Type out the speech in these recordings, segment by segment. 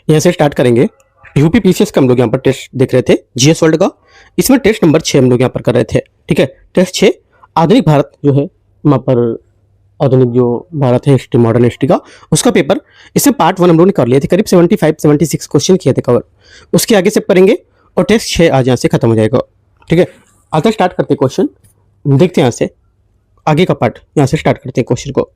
यहाँ से स्टार्ट करेंगे। यूपी पीसीएस का हम लोग यहाँ पर टेस्ट देख रहे थे, जीएस वर्ल्ड का। इसमें टेस्ट नंबर 6 हम लोग यहाँ पर कर रहे थे। ठीक है, टेस्ट 6 आधुनिक भारत जो है वहाँ पर आधुनिक जो भारत है हिस्ट्री, मॉडर्न हिस्ट्री का, उसका पेपर। इसमें पार्ट 1 हम लोग ने कर लिए थे, करीब 75-76 क्वेश्चन किए थे कवर। उसके आगे से करेंगे और टेस्ट 6 आज यहाँ से खत्म हो जाएगा। ठीक है, आता स्टार्ट करते क्वेश्चन, देखते हैं यहाँ से आगे का पार्ट। यहाँ से स्टार्ट करते हैं क्वेश्चन को।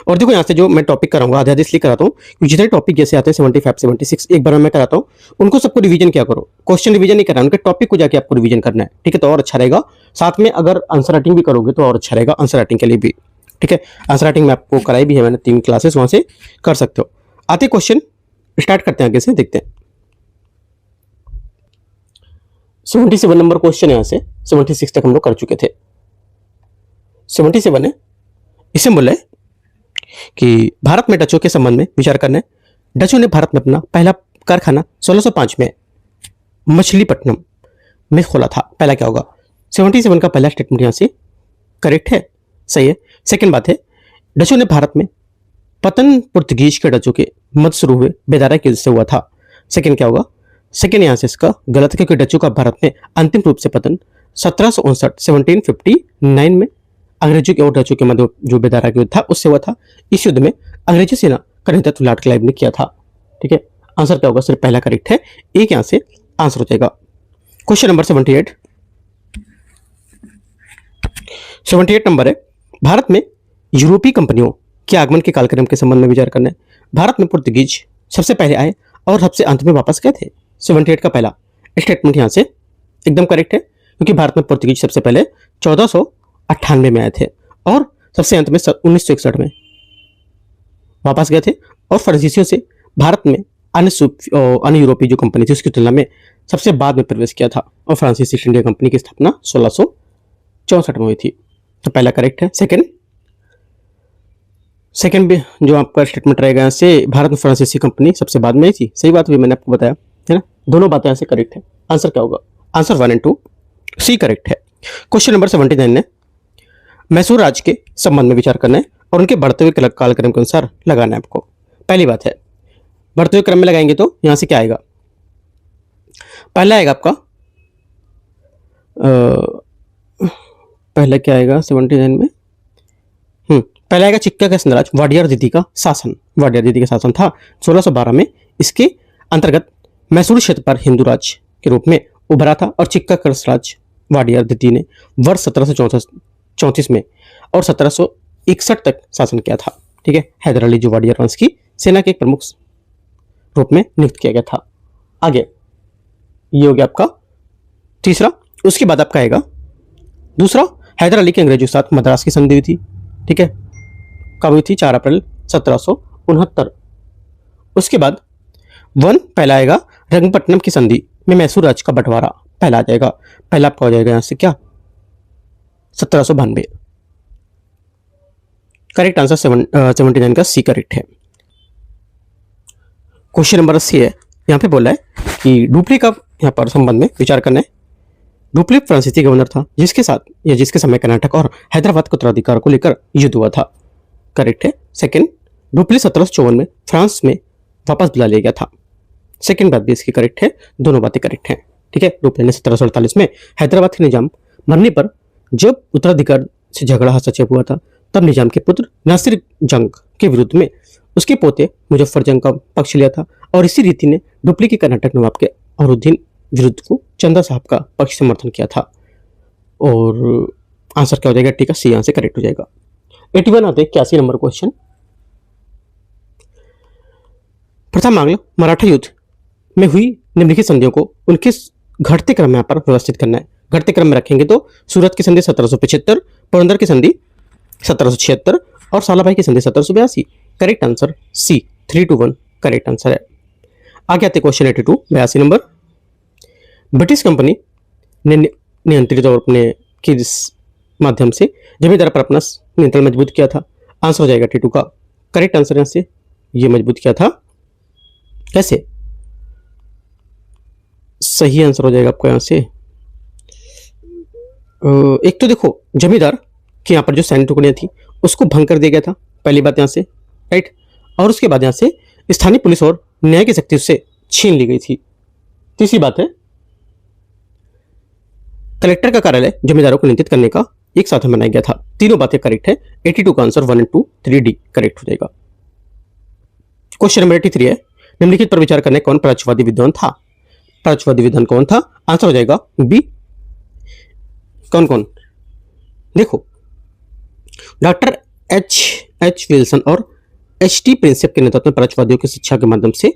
और देखो यहाँ से जो मैं टॉपिक कराऊंगा आधे आधे इसलिए कराता हूँ क्योंकि जितने टॉपिक जैसे आते हैं 75-76 एक बार मैं कराता हूँ, उनको सबको रिवीजन क्या करो, क्वेश्चन रिवीजन नहीं करना, उनके टॉपिक को जाके आपको रिवीजन करना है। ठीक है, तो और अच्छा रहेगा। साथ में अगर आंसर राइटिंग भी करोगे तो और अच्छा रहेगा आंसर राइटिंग के लिए भी। ठीक है, आंसर राइटिंग में आपको कराई भी है मैंने 3 क्लासेस, वहां से कर सकते हो। आते क्वेश्चन स्टार्ट करते हैं, आगे से देखते हैं। 77 नंबर क्वेश्चन है, यहाँ से 76 तक हम लोग कर चुके थे। 77 है, इसमें बोला है कि भारत में डचों के संबंध में विचार करना है। डचों ने भारत में अपना पहला कारखाना 1605 में मछलीपट्टनम में खोला था। पहला क्या होगा? 77 का पहला स्टेटमेंट यहाँ से करेक्ट है, सही है। सेकंड बात है, डचों ने भारत में पतन पुर्तगीज के डचों के मध्य शुरू हुए बेदारा के युद्ध से हुआ था। सेकंड क्या होगा? सेकंड यहाँ से इसका गलत है क्योंकि डचों का भारत में अंतिम रूप से पतन 1759 में अंग्रेजों के और डचों के मध्य जो बेदारा का युद्ध था उससे हुआ था। इस युद्ध में अंग्रेजी सेना का नेतृत्व लॉर्ड क्लाइव ने किया था। ठीक है, आंसर क्या होगा? सिर्फ पहला करेक्ट है, एक यहाँ से आंसर हो जाएगा। क्वेश्चन नंबर 78 नंबर है, भारत में यूरोपीय कंपनियों के आगमन के कालक्रम के संबंध में विचार करना है। भारत में पुर्तगीज सबसे पहले आए और सबसे अंत में वापस गए थे। 78 का पहला स्टेटमेंट यहाँ से एकदम करेक्ट है क्योंकि भारत में पुर्तगीज सबसे पहले 1498 में आए थे और सबसे अंत में 1961 में वापस गए थे। और फ्रांसीसियों से भारत में अन्य यूरोपीय जो कंपनी थी उसकी तुलना में सबसे बाद में प्रवेश किया था और फ्रांसीसी ईस्ट इंडिया कंपनी की स्थापना 1664 में हुई थी। तो पहला करेक्ट है। सेकंड भी जो आपका स्टेटमेंट रहेगा यहाँ से, भारत में फ्रांसीसी कंपनी सबसे बाद में ही थी। सही बात भी मैंने आपको बताया है ना, दोनों बातें यहाँ से करेक्ट है। आंसर क्या होगा? आंसर 1 और 2 सी करेक्ट है। क्वेश्चन नंबर 79 है, मैसूर राज्य के संबंध में विचार करना है और उनके बढ़ते हुए कालक्रम के अनुसार लगाना है आपको। पहली बात है, बढ़ते हुए क्रम में लगाएंगे तो यहां से क्या आएगा? पहला आएगा आपका पहला क्या आएगा 79 में? पहला आएगा चिक्का का साम्राज्य, वाडियार दीदी का शासन। वाडियार दीदी का शासन था 1612 में। इसके अंतर्गत मैसूर क्षेत्र पर हिंदू राज्य के रूप में उभरा था और चिक्का का राज्य वाडियार दीदी ने वर्ष 1734 में और 1761 तक शासन किया था। ठीक है, हैदर अली जो वाडियार वंश की सेना के एक प्रमुख रूप में नियुक्त किया गया था। आगे ये हो गया आपका तीसरा। उसके बाद आपका आएगा दूसरा, हैदर अली के अंग्रेजों के साथ मद्रास की संधि हुई थी। ठीक है, कब हुई थी? 4 अप्रैल 1769। उसके बाद पहला आएगा रंगपट्टनम की संधि में मैसूर राज्य का बंटवारा पहला आ जाएगा। पहला आपका हो जाएगा यहां से क्या? 1792। करेक्ट आंसर 79 का सी करेक्ट है। क्वेश्चन नंबर 80 है, यहाँ पे बोला है कि डुप्ले का यहाँ पर संबंध में विचार करना है। डुप्ले फ्रांसीसी गवर्नर था जिसके समय कर्नाटक और हैदराबाद के उत्तराधिकार को लेकर युद्ध हुआ था। करेक्ट है। सेकंड, डुप्ले 1754 में फ्रांस में वापस बुला लिया गया था। सेकंड बात भी इसकी करेक्ट है, दोनों बातें करेक्ट हैं। ठीक है, डुप्ले ने 1748 में हैदराबाद के निजाम मरने पर जब उत्तराधिकार से झगड़ा हस्तक्षेप हुआ था तब निजाम के पुत्र नासिर जंग के विरुद्ध में उसके पोते मुजफ्फर जंग का पक्ष लिया था और इसी रीति ने डुप्ले के कर्नाटक नवाब के अरुद्दीन विरुद्ध को चंदा साहब का पक्ष समर्थन किया था। और आंसर क्या हो जाएगा? ठीक है, सी आंसर करेक्ट हो जाएगा। 81 आते 81 नंबर क्वेश्चन, प्रथम आंग्ल मराठा युद्ध में हुई निम्नलिखित संधियों को उनके घटते क्रम में यहाँ पर व्यवस्थित करना है। घटते क्रम में रखेंगे तो सूरत की संधि 1775, पोरबंदर की संधि 1776 और सालाभाई की संधि 1782। Correct answer C 3 to 1 correct answer है। आगे आते क्वेश्चन 82 82 नंबर, ब्रिटिश कंपनी ने नियंत्रित और अपने के माध्यम से जमींदार पर अपना नियंत्रण मजबूत किया था। आंसर हो जाएगा 82 का करेक्ट आंसर। यहां से ये मजबूत किया था कैसे? सही आंसर हो जाएगा आपको यहां से। एक तो देखो जमींदार कि यहाँ पर जो सैन्य टुकड़ियाँ थी उसको भंग कर दिया गया था, पहली बात यहाँ से, राइट। और उसके बाद यहाँ से स्थानीय पुलिस और न्याय की शक्ति से छीन ली गई थी। तीसरी बात है, कलेक्टर का कार्यालय जमींदारों को नियंत्रित करने का एक साधन बनाया गया था। तीनों बातें करेक्ट है। 82 का आंसर 1 एंड 2 3D करेक्ट हो जाएगा। क्वेश्चन नंबर 83 है, निम्नलिखित पर विचार करने कौन पराक्षवादी विद्वान था? पराक्षवादी विद्वान कौन था? आंसर हो जाएगा बी। कौन कौन? देखो, डॉक्टर एच विल्सन और H.T. प्रिंसेप के नेतृत्व में पराक्षवादियों की शिक्षा के माध्यम से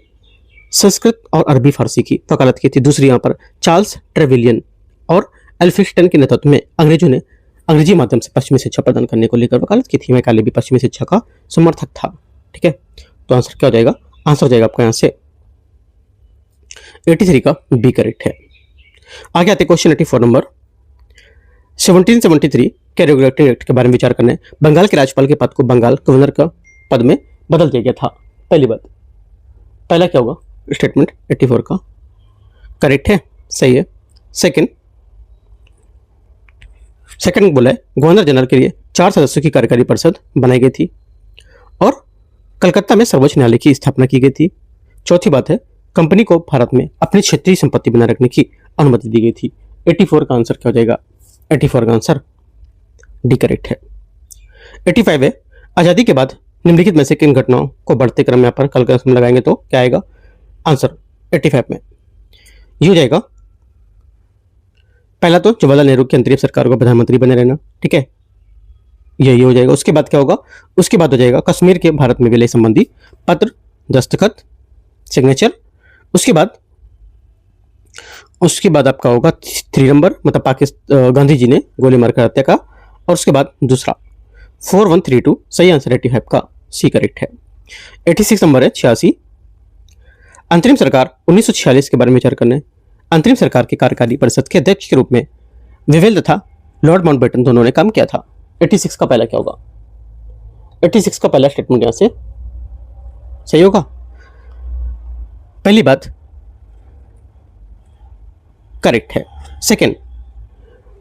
संस्कृत और अरबी फारसी की वकालत की थी। दूसरी यहाँ पर चार्ल्स ट्रेविलियन और एल्फिंस्टन के नेतृत्व में अंग्रेजों ने अंग्रेजी माध्यम से पश्चिमी शिक्षा प्रदान करने को लेकर वकालत की थी। मैकाले भी पश्चिमी शिक्षा का समर्थक था। ठीक है, तो आंसर क्या हो जाएगा? आंसर हो जाएगा आपका यहाँ से 83 का बी करेक्ट है। आगे आते क्वेश्चन 84 नंबर। 1773 के रेगुलेटिंग एक्ट के बारे में विचार करने बंगाल के राज्यपाल के पद को बंगाल गवर्नर का पद में बदल दिया गया था। पहली बात, पहला क्या होगा? स्टेटमेंट 84 का करेक्ट है, सही है। सेकंड बोला है, गवर्नर जनरल के लिए 4 सदस्यों की कार्यकारी परिषद बनाई गई थी और कलकत्ता में सर्वोच्च न्यायालय की स्थापना की गई थी। चौथी बात है, कंपनी को भारत में अपनी क्षेत्रीय संपत्ति बनाए रखने की अनुमति दी गई थी। 84 का आंसर क्या हो जाएगा? 84 का आंसर डी करेक्ट है। 85 है, आजादी के बाद निम्नलिखित में से किन घटनाओं को बढ़ते क्रम में यहाँ पर कल लगाएंगे तो क्या आएगा? आंसर 85 में ये हो जाएगा, पहला तो जवाहरलाल नेहरू की अंतरिम सरकार को प्रधानमंत्री बने रहना। ठीक है, ये हो जाएगा। उसके बाद क्या होगा? उसके बाद हो जाएगा कश्मीर के भारत में विलय संबंधी पत्र दस्तखत सिग्नेचर। उसके बाद आपका होगा 3 नंबर, मतलब पाकिस्तान गांधी जी ने गोली मारकर हत्या का। और उसके बाद दूसरा 4132 सही आंसर 85 का सी करेक्ट है। 86 नंबर है 86, अंतरिम सरकार 1946 के बारे में विचार करने अंतरिम सरकार की कार्यकारी परिषद के अध्यक्ष के रूप में विवेल तथा लॉर्ड माउंटबेटन दोनों ने काम किया था। 86 का पहला क्या होगा? 86 का पहला स्टेटमेंट यहां से सही होगा। पहली बात करेक्ट है। सेकंड,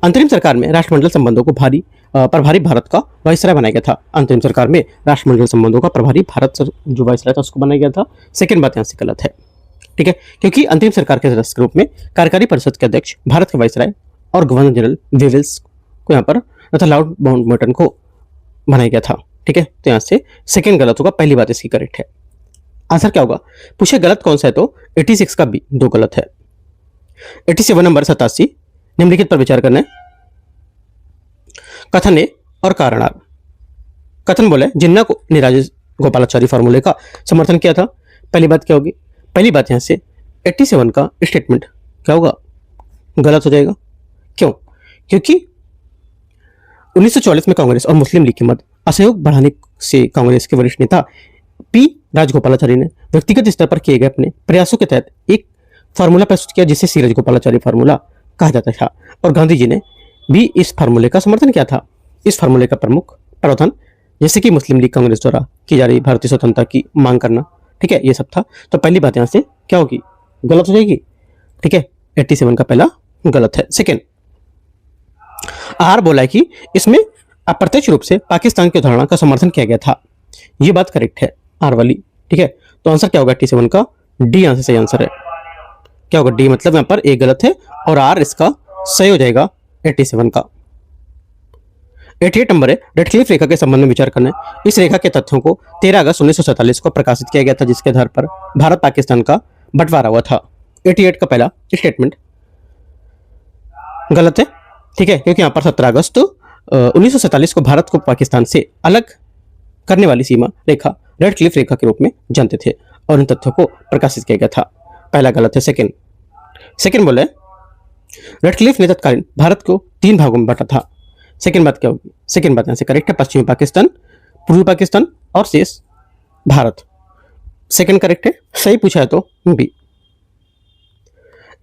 अंतरिम सरकार में राष्ट्रमंडल संबंधों को प्रभारी भारत का वायसराय बनाया गया था। अंतरिम सरकार में राष्ट्रमंडल संबंधों का प्रभारी भारत जो वायसराय था उसको बनाया गया था। सेकंड बात यहां से गलत है। ठीक है, क्योंकि अंतरिम सरकार के सदस्य के रूप में कार्यकारी परिषद के अध्यक्ष भारत के वायसराय और गवर्नर जनरल वेवेल्स को यहाँ पर तथा लॉर्ड माउंटबेटन को बनाया गया था। ठीक है, तो यहाँ से सेकंड गलत होगा, पहली बात इसकी करेक्ट है। आंसर क्या होगा? पूछे गलत कौन सा है तो 86 का बी, 2 गलत है। 87 नंबर 87, निम्नलिखित पर विचार करना है कथन ए और कारणार्थ। कथन बोले जिन्ना को नीराज गोपालाचारी फार्मूले का समर्थन किया था। पहली बात क्या होगी? पहली बात यहां से 87 का स्टेटमेंट क्या होगा? गलत हो जाएगा। क्यों? क्योंकि 1944 में कांग्रेस और मुस्लिम लीग के मध्य असहयोग बढ़ाने से कांग्रेस के वरिष्ठ नेता पी राजगोपालाचारी ने व्यक्तिगत स्तर पर किए गए अपने प्रयासों के तहत एक फार्मूला प्रस्तुत किया जिसे सी राजगोपालाचारी फार्मूला कहा जाता था और गांधी जी ने भी इस फार्मूले का समर्थन किया था। इस फार्मूले का प्रमुख प्रावधान जैसे कि मुस्लिम लीग कांग्रेस द्वारा की जा रही भारतीय स्वतंत्रता की मांग करना, ठीक है, ये सब था। तो पहली बात यहां से क्या होगी? गलत हो जाएगी। ठीक है, 87 का पहला गलत है। सेकेंड, आर बोला है कि इसमें अप्रत्यक्ष रूप से पाकिस्तान की अवधारणा का समर्थन किया गया था। ये बात करेक्ट है, आर वाली। ठीक है, तो आंसर क्या होगा 87 का? डी यहां से सही आंसर है। क्या होगा? डी, मतलब यहां पर ए गलत है और आर इसका सही हो जाएगा 87 का। 88 नंबर है रेडक्लिफ रेखा के संबंध में विचार करना है। इस रेखा के तथ्यों को 13 अगस्त 1947 को प्रकाशित किया गया था जिसके आधार पर भारत पाकिस्तान का बंटवारा हुआ था। 88 का पहला स्टेटमेंट गलत है। ठीक है, क्योंकि यहाँ पर 17 अगस्त 1947 को भारत को पाकिस्तान से अलग करने वाली सीमा रेखा रेडक्लिफ रेखा के रूप में जानते थे और इन तथ्यों को प्रकाशित किया गया था। पहला गलत है। सेकेंड बोले रेडक्लिफ ने तत्कालीन भारत को 3 भागों में बांटा था। सेकेंड बात क्या होगी? सेकेंड बात यहां से करेक्ट है, पश्चिमी पाकिस्तान, पूर्वी पाकिस्तान और शेष भारत। सेकेंड करेक्ट है, सही पूछा है तो बी।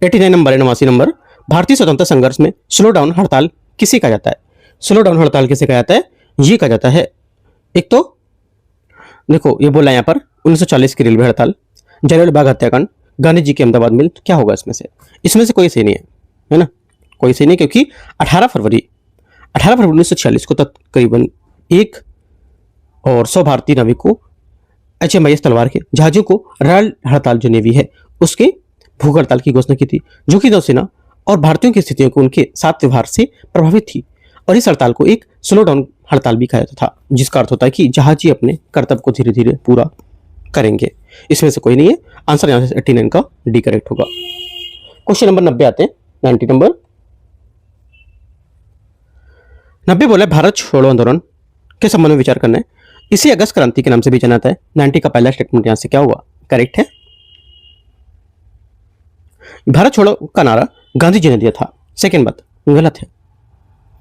89 नंबर है 89 नंबर, भारतीय स्वतंत्रता संघर्ष में स्लो डाउन हड़ताल किसे कहा जाता है? स्लो डाउन हड़ताल किसे कहा जाता है? ये कहा जाता है, एक तो देखो ये बोला यहाँ पर 1940 की रेलवे हड़ताल, जलियांवाला बाग हत्याकांड, गांधी जी की अहमदाबाद मिल। क्या होगा इसमें से कोई सही नहीं है ना, कोई सही नहीं, क्योंकि 18 फरवरी 1946 को तकरीबन 1 और 100 भारतीय नाविकों HMIS तलवार के जहाजों को रॉयल हड़ताल जो नेवी है उसके भूख हड़ताल की घोषणा की थी, जो कि नौसेना और भारतीयों की स्थितियों को उनके साथ व्यवहार से प्रभावित थी। और इस हड़ताल को एक स्लो डाउन हड़ताल भी कहा जाता था, जिसका अर्थ होता है कि जहाजी अपने कर्तव्य को धीरे धीरे पूरा करेंगे। इसमें से कोई नहीं है, आंसर यहाँ से 89 का डी करेक्ट होगा। क्वेश्चन नंबर 90 आते हैं। 90 नंबर 90 बोला भारत छोड़ो आंदोलन के संबंध में विचार करना है। इसे अगस्त क्रांति के नाम से भी जाना जाता है। 90 का पहला स्टेटमेंट यहां से क्या हुआ, करेक्ट है। भारत छोड़ो का नारा गांधी जी ने दिया था, सेकेंड बात गलत है।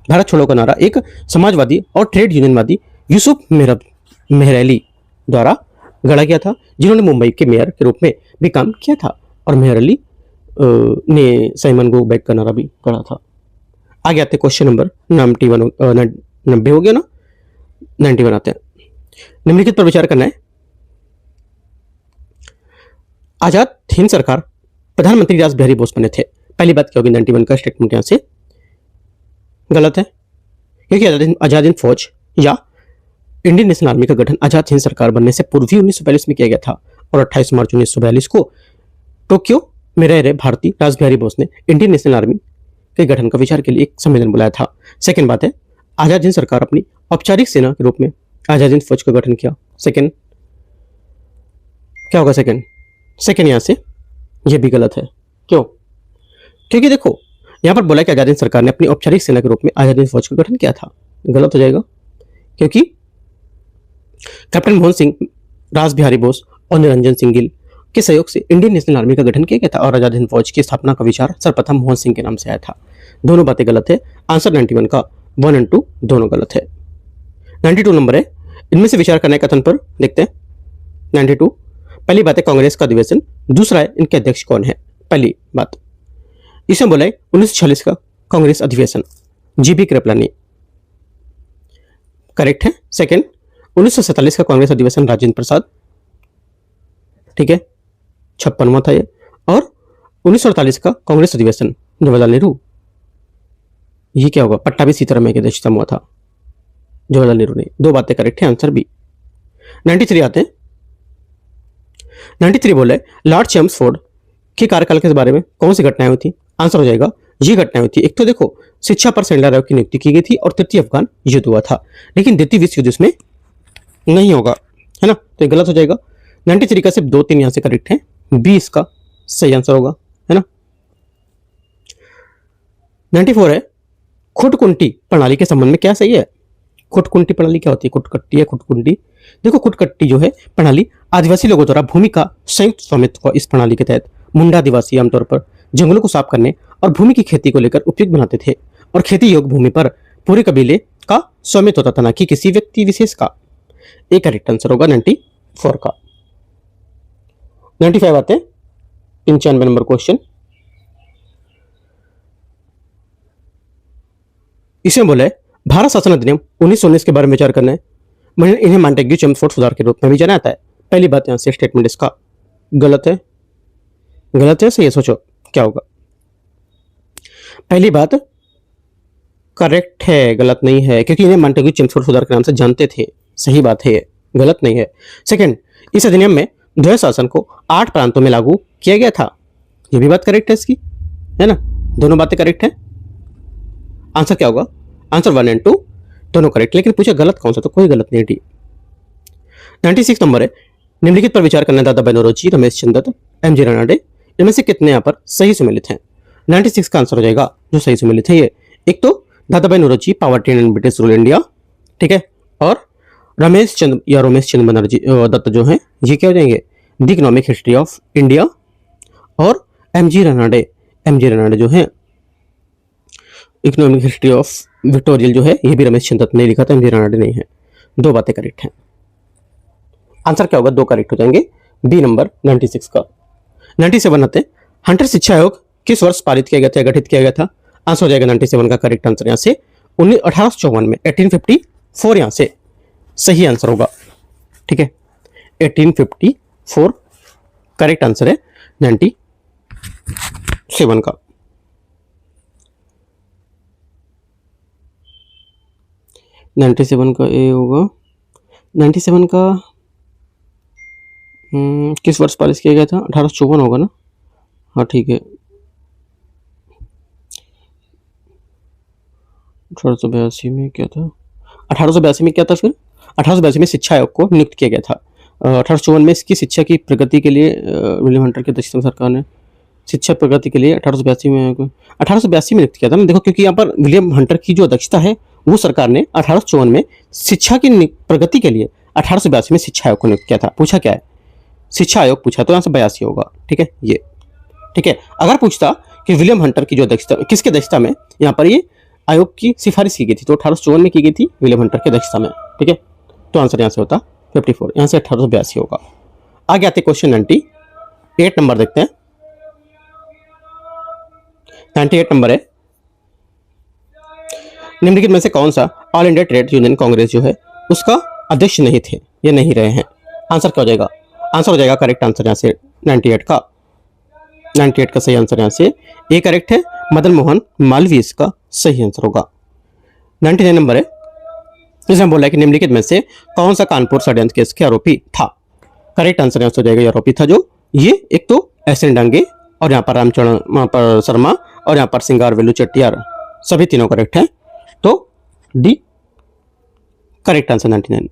भारत छोड़ो का नारा एक समाजवादी और ट्रेड यूनियनवादी यूसुफ मेहरअली द्वारा गढ़ा गया था, जिन्होंने मुंबई के मेयर के रूप में भी काम किया था। और मेहरअली ने साइमन गो बैक का नारा भी गढ़ा था। आगे आते क्वेश्चन नंबर 90 हो गया ना, 91 आते हैं। निम्नलिखित पर विचार करना है। आजाद हिंद सरकार प्रधानमंत्री राज बिहारी बोस बने थे। पहली बात क्या होगी, 91 का स्टेटमेंट यहां से गलत है, क्योंकि आजाद हिंद फौज या इंडियन नेशनल आर्मी का गठन आजाद हिंद सरकार बनने से पूर्व ही 1942 में किया गया था। और 28 मार्च 1942 को टोक्यो में रह रहे भारतीय राज बिहारी बोस ने इंडियन नेशनल आर्मी के गठन का विचार के लिए एक सम्मेलन बुलाया था। सेकेंड बात है, आजाद हिंद सरकार अपनी औपचारिक सेना के रूप में आजाद हिंद फौज का गठन किया। सेकेंड क्या होगा, सेकेंड यहां से यह भी गलत है। क्यों, क्योंकि देखो यहां पर बोला कि आजाद हिंद सरकार ने अपनी औपचारिक सेना के रूप में आजाद हिंद फौज का गठन किया था, गलत हो जाएगा। क्योंकि कैप्टन मोहन सिंह, राज बिहारी बोस और निरंजन सिंह गिल के सहयोग से इंडियन नेशनल आर्मी का गठन किया गया था और आजाद हिंद फौज की स्थापना का विचार सर्वप्रथम मोहन सिंह के नाम से आया था। दोनों बातें गलत है। आंसर 91 का 1 और 2 दोनों गलत है। 92 नंबर है, इनमें से विचार करने कथन पर देखते हैं। 92 पहली बात है कांग्रेस का अधिवेशन, दूसरा है इनके अध्यक्ष कौन है। पहली बात इसमें बोला है 1946 का कांग्रेस अधिवेशन जीबी कृपलानी, करेक्ट है। सेकेंड 1947 का कांग्रेस अधिवेशन राजेंद्र प्रसाद, ठीक है, 56वां था ये। और 1948 का कांग्रेस अधिवेशन जवाहरलाल नेहरू, ये क्या होगा, पट्टाभी सीतारामैया की अध्यक्षता में हुआ था, जवाहरलाल नेहरू ने। दो बातें करेक्ट है, आंसर बी। 93 आते हैं। 93 बोले लॉर्ड चेम्सफोर्ड के कार्यकाल के बारे में कौन सी घटनाएं हुई थी। आंसर हो जाएगा ये घटनाएं हुई थी। एक तो देखो शिक्षा पर सेंडर राव की नियुक्ति की गई थी और तृतीय अफगान युद्ध हुआ था, लेकिन द्वितीय विश्व युद्ध इसमें नहीं होगा, है ना, तो ये गलत हो जाएगा। 93 का सिर्फ 2-3 यहां से करेक्ट है, बी इसका सही आंसर होगा, है ना। 94 है खुटकुंटी प्रणाली के संबंध में क्या सही है। खुटकुंटी प्रणाली क्या होती है, खुटकट्टी या खुटकुंटी। देखो खुटकट्टी जो है प्रणाली आदिवासी लोगों द्वारा भूमि का संयुक्त स्वामित्व को इस प्रणाली के तहत मुंडा आदिवासी आमतौर पर जंगलों को साफ करने और भूमि की खेती को लेकर उपयुक्त बनाते थे और खेती योग्य भूमि पर पूरे कबीले का स्वामित्व होता था, ना कि किसी व्यक्ति विशेष का। एक करेक्ट आंसर होगा 94 का। 95 आते हैं 95 नंबर क्वेश्चन। इसमें बोला है भारत शासन अधिनियम 1919 के बारे में विचार करना है। इन्हें मॉन्टेग्यू चेम्सफोर्ड सुधार के रूप में भी जाना जाता है। पहली बात यहां से स्टेटमेंट इसका गलत है, गलत है, सही है, सोचो क्या होगा। पहली बात करेक्ट है, गलत नहीं है, क्योंकि इन्हें मॉन्टेग्यू चेम्सफोर्ड सुधार के नाम से जानते थे, सही बात है, गलत नहीं है। सेकंड, इस अधिनियम में द्वैध शासन को 8 प्रांतों में लागू किया गया था, यह भी बात करेक्ट है इसकी, है ना, दोनों बातें करेक्ट है। आंसर क्या होगा, आंसर 1 और 2 दोनों करेक्ट, लेकिन पूछा गलत कौन सा, तो कोई गलत नहीं डी। 96 नंबर है निम्नलिखित पर विचार करना, दादा भाई नौरोजी, रमेश चंद्र दत्त, एमजी रानाडे, इनमें से कितने यहाँ पर सही सुमेलित हैं। 96 का आंसर हो जाएगा जो सही सुमेलित है ये, एक तो Dadabhai Naoroji poverty and British rule India, ठीक है, और रमेश चंद्र या रोमेश चंद्र बनर्जी दत्त जो है ये क्या हो जाएंगे, the economic history of India. और एमजी रानाडे जो है इकोनॉमिक हिस्ट्री ऑफ विक्टोरियल जो है, ये भी रमेश चंद्र दत्त ने लिखा था, एमजी रानाडे नहीं है। दो बातें करेक्ट हैं। आंसर क्या होगा, दो करेक्ट हो जाएंगे, बी नंबर 96 का। 97 आते हैं, हंटर शिक्षा आयोग किस वर्ष पारित किया गया था, गठित किया गया था। आंसर हो जाएगा 97 का करेक्ट आंसर यहाँ से 1854 में, 1854 यहाँ से सही आंसर होगा, ठीक है, 1854 करेक्ट आंसर है 97 का। 97 का ए होगा, 97 का किस वर्ष पारित किया गया था? 1854 होगा ना? हाँ ठीक है, 1882 में क्या था? 1882 में क्या था फिर? 1882 में शिक्षा आयोग को नियुक्त किया गया था। 1854 में इसकी शिक्षा की प्रगति के लिए विलियम हंटर की अध्यक्षता में सरकार ने शिक्षा प्रगति के लिए 1882 में नियुक्त किया था ना। देखो, क्योंकि यहाँ पर विलियम हंटर की जो अध्यक्षता है वो सरकार ने 1854 में शिक्षा की प्रगति के लिए 1882 में शिक्षा आयोग को नियुक्त किया था। पूछा क्या है? शिक्षा आयोग पूछा, तो यहाँ से 82 होगा। ठीक है, ये ठीक है। अगर पूछता कि विलियम हंटर की जो अध्यक्षता, किसकी अध्यक्षता में यहाँ पर ये आयोग की सिफारिश की गई थी, तो 1854 में की गई थी विलियम हंटर की अध्यक्षता में। ठीक है, तो आंसर यहाँ से होता 54, यहाँ से 1882 होगा। आगे आते क्वेश्चन 98 नंबर देखते हैं। 98 नंबर है, निम्नलिखित में से कौन सा all India trade union Congress जो है उसका अध्यक्ष नहीं थे या नहीं रहे हैं? आंसर क्या हो जाएगा? आंसर हो जाएगा करेक्ट आंसर यहाँ से 98 का सही आंसर यहाँ से ए करेक्ट है। मदन मोहन मालवीय इसका सही आंसर होगा। 99 नंबर है, इसमें बोला है कि निम्नलिखित में से कौन सा कानपुर षड्यंत्र केस के आरोपी था? करेक्ट आंसर यहाँ से हो जाएगा आरोपी था जो ये एक तो एसएन डांगे और यहाँ पर रामचरण वहाँ पर शर्मा और यहाँ पर सिंगार वेलू चेट्टियार, सभी तीनों करेक्ट हैं। तो D correct answer 99।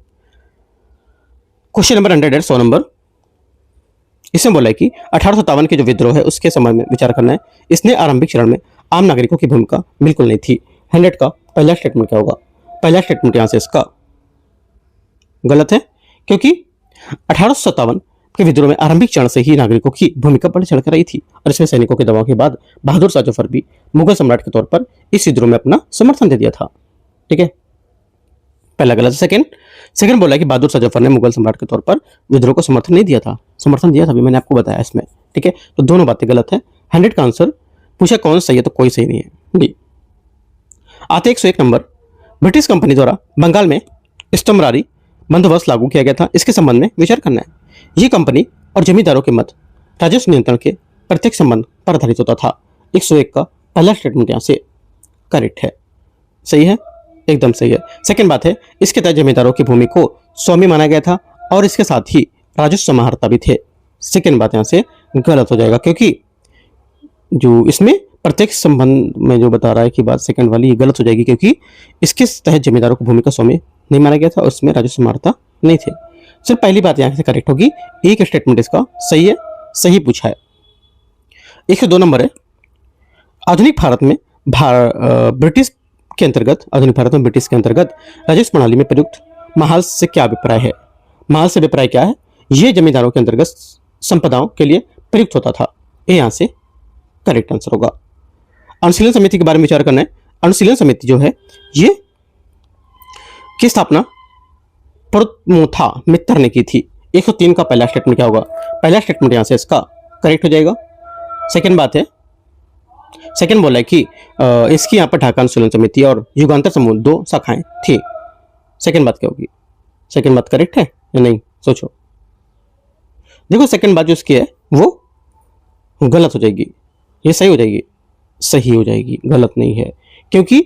Question number 100 है, 100 नंबर। इसमें बोला है कि 1857 के जो विद्रोह है उसके संबंध में विचार करना है। इसने आरंभिक चरण में आम नागरिकों की भूमिका बिल्कुल नहीं थी। 100 का पहला स्टेटमेंट क्या होगा? पहला स्टेटमेंट यहां से इसका गलत है, क्योंकि 1857 के विद्रोह में आरंभिक चरण से ही नागरिकों की भूमिका बढ़ चढ़कर रही थी और इसमें सैनिकों के दबाव के बाद बहादुर शाह जफर भी मुगल सम्राट के तौर पर इस विद्रोह में अपना समर्थन दे दिया था। ठीक है, पहला गलत है। सेकंड बोला कि बहादुर शाह जफर ने मुगल सम्राट के तौर पर विद्रोह को समर्थन नहीं दिया था, समर्थन दिया था भी, मैंने आपको बताया इसमें। ठीक है, तो दोनों बातें गलत है। 100 का आंसर पूछा कौन सही है, तो कोई सही नहीं है, डी। आते 101 नंबर, ब्रिटिश कंपनी द्वारा बंगाल में स्टमरारी बंदोबस्त लागू किया गया था, इसके संबंध में विचार करना है। यह कंपनी और जमींदारों के मध्य राजस्व नियंत्रण के प्रत्यक्ष संबंध पर आधारित होता था। 101 का पहला स्टेटमेंट यहां से करेक्ट है, सही है, एकदम सही है। सेकंड बात है, इसके तहत जमींदारों की भूमि को स्वामी माना गया था और इसके साथ ही राजस्व समाहर्ता भी थे। सेकंड बात यहां से गलत हो जाएगा, क्योंकि जो इसमें प्रत्यक्ष संबंध में जो बता रहा है कि बात सेकंड वाली, ये गलत हो जाएगी, क्योंकि इसके तहत जमींदारों को भूमि का स्वामी नहीं माना गया था और इसमें राजस्व समाहर्ता नहीं थे। सिर्फ पहली बात यहां से करेक्ट होगी, एक स्टेटमेंट इसका सही है, सही पूछा है। 102 नंबर है, आधुनिक भारत में ब्रिटिश के अंतर्गत, आधुनिक भारत में ब्रिटिश के अंतर्गत राजस्व प्रणाली में प्रयुक्त महाल से क्या अभिप्राय है? महाल से अभिप्राय क्या है? यह जमींदारों के अंतर्गत संपदाओं के लिए प्रयुक्त होता था। ये यहां से करेक्ट आंसर होगा। अनुशीलन समिति के बारे में विचार करना है। अनुशीलन समिति जो है ये की स्थापना प्रमुथा मित्र ने की थी। 103 का पहला स्टेटमेंट क्या होगा? पहला स्टेटमेंट यहां से इसका करेक्ट हो जाएगा। सेकेंड बात है, सेकेंड बोला है कि इसकी यहाँ पर ढाका अनुशीलन समिति और युगांतर समूह 2 शाखाएं थी। सेकेंड बात क्या होगी? सेकेंड बात करेक्ट है या नहीं, सोचो। देखो, सेकेंड बात जो इसकी है वो गलत हो जाएगी, ये सही हो जाएगी, सही हो जाएगी, गलत नहीं है, क्योंकि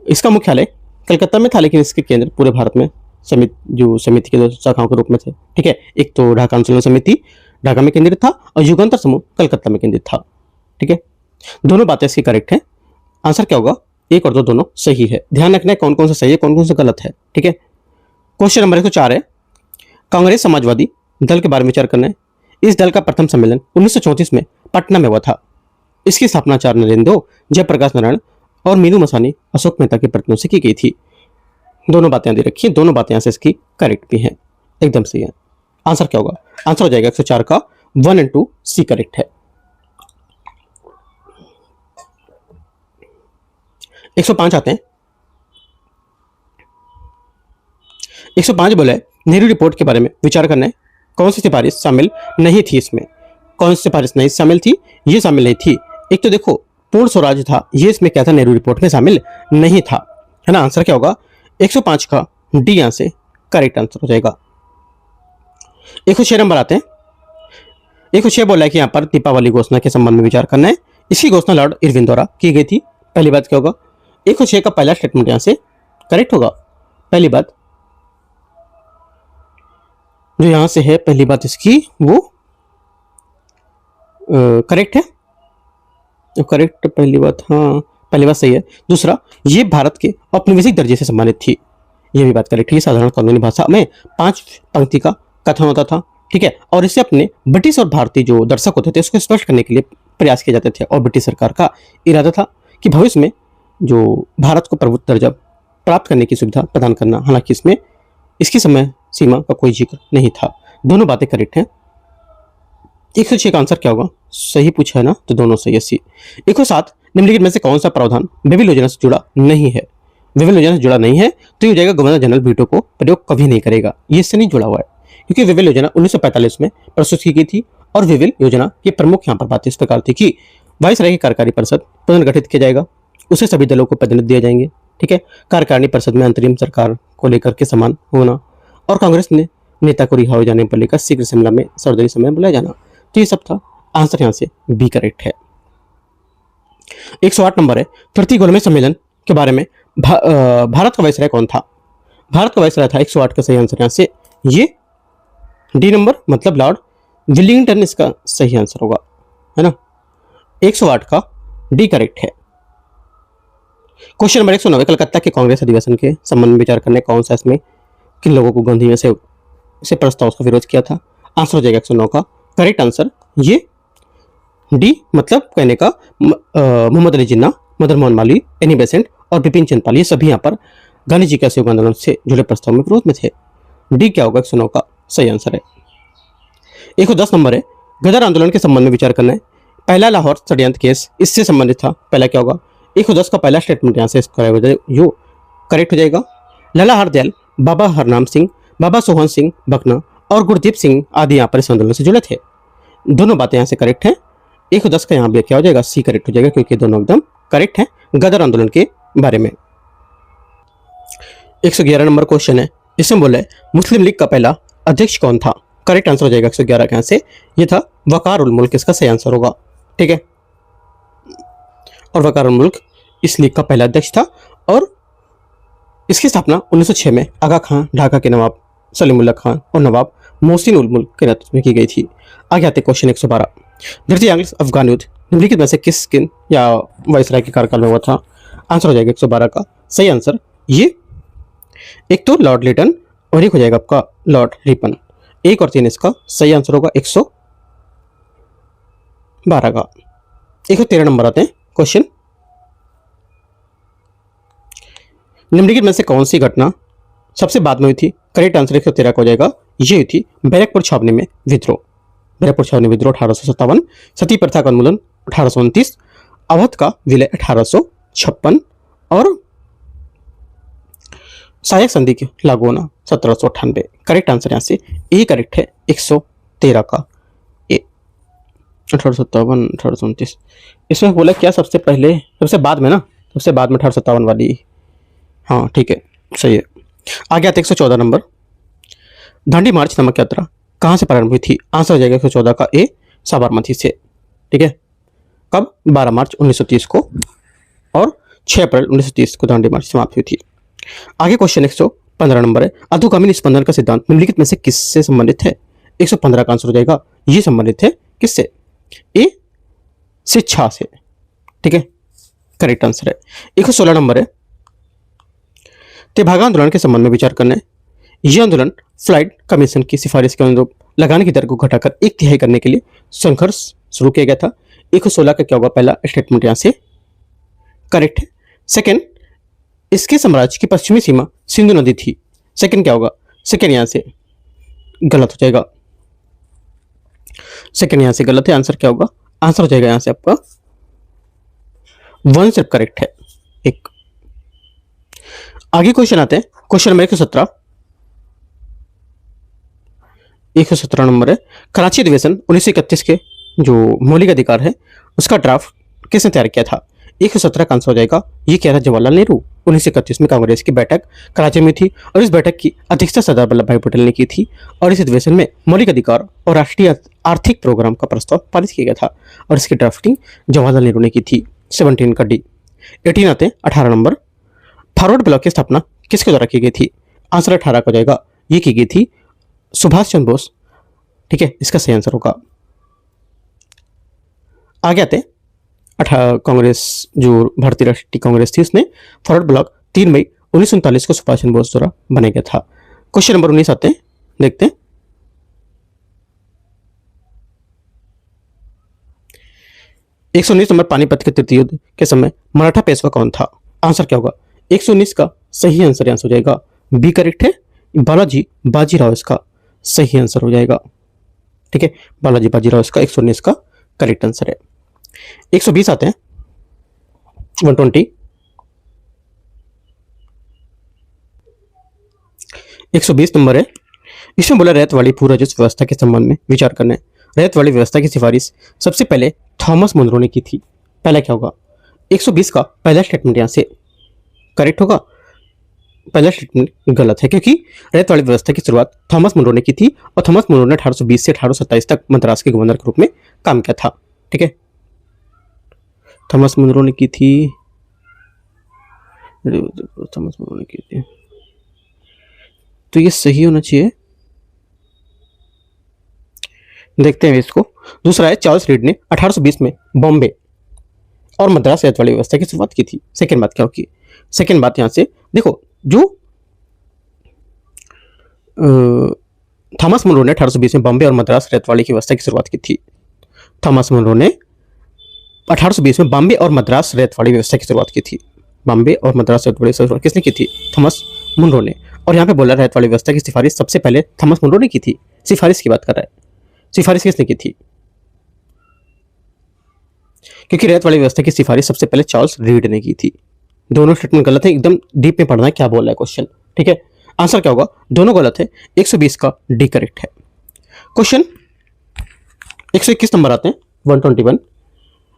इसका मुख्यालय कलकत्ता में था लेकिन इसके केंद्र पूरे भारत में समिति के 2 शाखाओं के रूप में थे। ठीक है, एक तो ढाका अनुशीलन समिति ढाका में केंद्रित था और युगांतर समूह कलकत्ता में केंद्रित था। ठीक है, दोनों बातें इसकी करेक्ट है। आंसर क्या होगा? 1 और 2 दोनों सही है। ध्यान रखना है कौन कौन सा सही है, कौन कौन सा गलत है। ठीक है, क्वेश्चन नंबर 104 है, कांग्रेस समाजवादी दल के बारे में विचार करना है। इस दल का प्रथम सम्मेलन 1934 में पटना में हुआ था। इसकी स्थापना आचार्य नरेंद्र, जयप्रकाश नारायण और मीनू मसानी, अशोक मेहता के प्रतिनिधियों से की गई थी। दोनों बातें दे रखी है, दोनों बातें यहां से इसकी करेक्ट भी हैं, एकदम सही है। आंसर क्या होगा? आंसर हो जाएगा 104 का 1 और 2 सी करेक्ट है। 105 आते हैं। 105 बोले नेहरू रिपोर्ट के बारे में विचार करना है। कौन सी सिफारिश शामिल नहीं थी इसमें? कौन सी सिफारिश नहीं शामिल थी? ये शामिल नहीं थी। एक तो देखो, पूर्ण स्वराज था, ये इसमें क्या था? नेहरू रिपोर्ट में शामिल नहीं था, है ना। आंसर क्या होगा? 105 का डी यहां से करेक्ट आंसर हो जाएगा। 106 नंबर आते हैं। 106 बोला है कि यहां पर दीपावली घोषणा के संबंध में विचार करना है। इसकी घोषणा लॉर्ड इरविन द्वारा की गई थी। पहली बात क्या होगा? 106 का पहला स्टेटमेंट यहां से करेक्ट होगा। पहली बात जो यहाँ से है पहली बात इसकी वो करेक्ट है, करेक्ट पहली बात, हाँ पहली बात सही है। दूसरा, ये भारत के औपनिवेशिक दर्जे से सम्मानित थी, ये भी बात करेक्ट है। साधारण कानूनी भाषा में 5 पंक्ति का कथन होता था, ठीक है, और इसे अपने ब्रिटिश और भारतीय जो दर्शक होते थे उसको स्पष्ट करने के लिए प्रयास किए जाते थे। और ब्रिटिश सरकार का इरादा था कि भविष्य में जो भारत को प्रभुत्व दर्जा प्राप्त करने की सुविधा प्रदान करना। हालांकि इसमें इसकी समय सीमा का कोई जिक्र नहीं था। दोनों बातें करेक्ट हैं। 106 का आंसर क्या होगा? सही पूछा है ना, तो दोनों सही है, सी। 107, निम्नलिखित में से कौन सा प्रावधान वेविल योजना से जुड़ा नहीं है? वेविल योजना से जुड़ा नहीं है तो ये हो जाएगा गवर्नर जनरल वीटो को प्रयोग कभी नहीं करेगा, ये इससे नहीं जुड़ा हुआ है, क्योंकि वेविल योजना 1945 में प्रस्तुत की गई थी। और वेविल योजना की प्रमुख यहाँ पर बात इस प्रकार थी कि वायसराय की कार्यकारी परिषद पुनर्गठित किया जाएगा, उसे सभी दलों को प्रतिनिधि दिए जाएंगे, ठीक है, कार्यकारिणी परिषद में अंतरिम सरकार को लेकर के समान होना, और कांग्रेस ने नेता को रिहा हो जाने पर लेकर शीघ्र शिमला में सर्वदलीय सम्मेलन बुलाया जाना। तो ये सब था, आंसर यहाँ से बी करेक्ट है। 108 नंबर है, तृतीय गोलमेज सम्मेलन के बारे में भारत का वायसराय कौन था? भारत का वायसराय था 108 का सही आंसर यहाँ से ये डी नंबर, मतलब लॉर्ड विलिंगटन इसका सही आंसर होगा, है ना। 108 का डी करेक्ट है। क्वेश्चन नंबर 109, कलकत्ता के कांग्रेस अधिवेशन के संबंध में विचार करने कौन सा इसमें किन लोगों को गांधी में से प्रस्ताव का विरोध किया था? आंसर हो जाएगा 109 का करेक्ट आंसर ये डी, मतलब कहने का मोहम्मद अली जिन्ना, मदन मोहन मालवीय, एनी बेसेंट और बिपिन चंद्र पाल, ये सभी यहाँ पर गांधी जी के असहयोग आंदोलन से जुड़े प्रस्ताव में विरोध में थे। डी क्या होगा? 109 का सही आंसर है। 110 नंबर है, गदर आंदोलन के संबंध में विचार करना है। पहला लाहौर षड्यंत्र केस इससे संबंधित था, पहला क्या होगा? 110 का पहला स्टेटमेंट यहाँ से यो करेक्ट हो जाएगा। लाला हरदयाल, बाबा हरनाम सिंह, बाबा सोहन सिंह बकना और गुरदीप सिंह आदि यहाँ पर इस आंदोलन से जुड़े थे। दोनों बातें यहाँ से करेक्ट हैं। 110 का यहाँ पे क्या हो जाएगा? सी करेक्ट हो जाएगा, क्योंकि दोनों एकदम करेक्ट हैं गदर आंदोलन के बारे में। 111 नंबर क्वेश्चन है, इसमें बोला है मुस्लिम लीग का पहला अध्यक्ष कौन था? करेक्ट आंसर हो जाएगा 111 का यहाँ से ये था वकार उल मुल्क, इसका सही आंसर होगा, ठीक है। और वकार उल मुल्क इस लीग का पहला अध्यक्ष था और इसकी स्थापना 1906 में आगा खान, ढाका के नवाब सलीमुल्लाह खान और नवाब मोहसिन उल मुल्क के नेतृत्व में की गई थी। आगे आते क्वेश्चन 112, द्वितीय एंग्लो अफगान युद्ध निम्नलिखित में से किस किन या वायसराय के कार्यकाल में हुआ था? आंसर हो जाएगा 112 का सही आंसर ये एक तो लॉर्ड लिटन और एक हो जाएगा आपका लॉर्ड रिपन। 1 और 3 इसका सही आंसर होगा 112 का। 113 नंबर आते हैं क्वेश्चन, निम्नलिखित में से कौन सी घटना सबसे बाद में हुई थी? करेक्ट आंसर 113 का हो जाएगा ये हुई थी बैरकपुर छावनी में विद्रोह। बैरकपुर छावनी विद्रोह 1857, सती प्रथा का उन्मूलन 1829, अवध का विलय 1856 और सहायक संधि के लागू होना 1798। करेक्ट आंसर यहाँ से ए करेक्ट है 113 का ए। 1857 1829 इसमें बोला क्या सबसे पहले, सबसे बाद में ना, सबसे बाद में 1857 वाली, हाँ ठीक है सही है। आगे आते 114 नंबर, दांडी मार्च नामक यात्रा कहाँ से प्रारंभ हुई थी? आंसर हो जाएगा 114 का ए, साबरमती से, ठीक है। कब? 12 मार्च 1930 को और 6 अप्रैल 1930 को दांडी मार्च समाप्त हुई थी। आगे क्वेश्चन 115 नंबर है, अधोगामी निस्पंदन का सिद्धांत निम्नलिखित में से किससे संबंधित है? 115 का आंसर हो जाएगा ये संबंधित है किससे? ए, शिक्षा से, ठीक है, करेक्ट आंसर है। 116 नंबर है, तेभागा आंदोलन के संबंध में विचार करना है। यह आंदोलन फ्लाइट कमीशन की सिफारिश के अनुरूप लगाने की दर को घटाकर 1/3 करने के लिए संघर्ष शुरू किया गया था। 116 का क्या होगा? पहला स्टेटमेंट यहां से करेक्ट है। सेकंड, इसके साम्राज्य की पश्चिमी सीमा सिंधु नदी थी। सेकंड क्या होगा? सेकंड यहां से गलत हो जाएगा, सेकंड यहां से गलत है। आंसर क्या होगा? आंसर हो जाएगा यहां से आपका 1 सिर्फ करेक्ट है, एक। आगे क्वेश्चन आते हैं, क्वेश्चन नंबर 117। 117 नंबर है, कराची अधिवेशन 1931 के जो मौलिक अधिकार है उसका ड्राफ्ट किसने तैयार किया था? 117 का आंसर हो जाएगा ये क्या था? जवाहरलाल नेहरू। 1931 में कांग्रेस की बैठक कराची में थी और इस बैठक की अध्यक्षता सरदार वल्लभ भाई पटेल ने की थी और इस अधिवेशन में मौलिक अधिकार और राष्ट्रीय आर्थिक प्रोग्राम का प्रस्ताव पारित किया गया था और इसकी ड्राफ्टिंग जवाहरलाल नेहरू ने की थी। 17 का डी। 18 आते हैं 18 नंबर, फॉरवर्ड ब्लॉक की स्थापना किसके द्वारा की गई थी? आंसर 18 का हो जाएगा ये की गई थी सुभाष चंद्र बोस, ठीक है, इसका सही आंसर होगा। आगे आते कांग्रेस, जो भारतीय राष्ट्रीय कांग्रेस थी, उसने फॉरवर्ड ब्लॉक 3 मई 1939 को सुभाष चंद्र बोस द्वारा बनाया गया था। क्वेश्चन नंबर 19 आते हैं, देखते हैं। 119 नंबर, पानीपत के तृतीय युद्ध के समय मराठा पेशवा कौन था? आंसर क्या होगा? 119 का सही आंसर हो जाएगा बी करेक्ट है, बालाजी बाजीराव इसका सही आंसर हो जाएगा। ठीक है, बालाजी बाजीराव इसका 119 का करेक्ट आंसर है। 120 आते हैं, 120। 120 नंबर है, इसमें बोला रैयत वाली भू राजस्व व्यवस्था के संबंध में विचार करना है। रैयत वाली व्यवस्था की सिफारिश सबसे पहले थॉमस मुनरो ने की थी। पहला क्या होगा? 120 का पहला स्टेटमेंट यहां से करेक्ट होगा। पहला स्टेटमेंट गलत है, क्योंकि रैयत वाली व्यवस्था की शुरुआत थॉमस मुनरो ने की थी और थॉमस मुनरो ने 1820 से 1827 तक मद्रास के गवर्नर के रूप में काम किया था। ठीक है, थॉमस मुनरो ने की थी, थॉमस मुनरो ने की थी, तो ये सही होना चाहिए। देखते हैं इसको। दूसरा है, चार्ल्स रीड ने 1820 में बॉम्बे और मद्रास रैयत वाली व्यवस्था की शुरुआत की थी। सेकेंड बात क्या होगी? सेकेंड बात यहां से देखो, जो थॉमस मुनरो ने 1820 में बॉम्बे और मद्रास रैयत वाली की व्यवस्था की शुरुआत की थी। थॉमस मुनरो ने 1820 में बॉम्बे और मद्रास रैयत वाली व्यवस्था की शुरुआत की थी। बॉम्बे और मद्रास रैयत वाली शुरुआत किसने की थी? थॉमस मुनरो ने। और यहाँ पे बोला रैयत वाली व्यवस्था की सिफारिश सबसे पहले थॉमस मुनरो ने की थी। सिफारिश की बात कर रहा है, सिफारिश किसने की थी? क्योंकि रैयत वाली व्यवस्था की सिफारिश सबसे पहले चार्ल्स रीड ने की थी। दोनों स्टेटमेंट गलत है, एकदम डीप में पढ़ना है क्या बोल रहा है क्वेश्चन। ठीक है, आंसर क्या होगा? दोनों गलत है, 120 का डी करेक्ट है। क्वेश्चन 121 नंबर आते हैं, 121।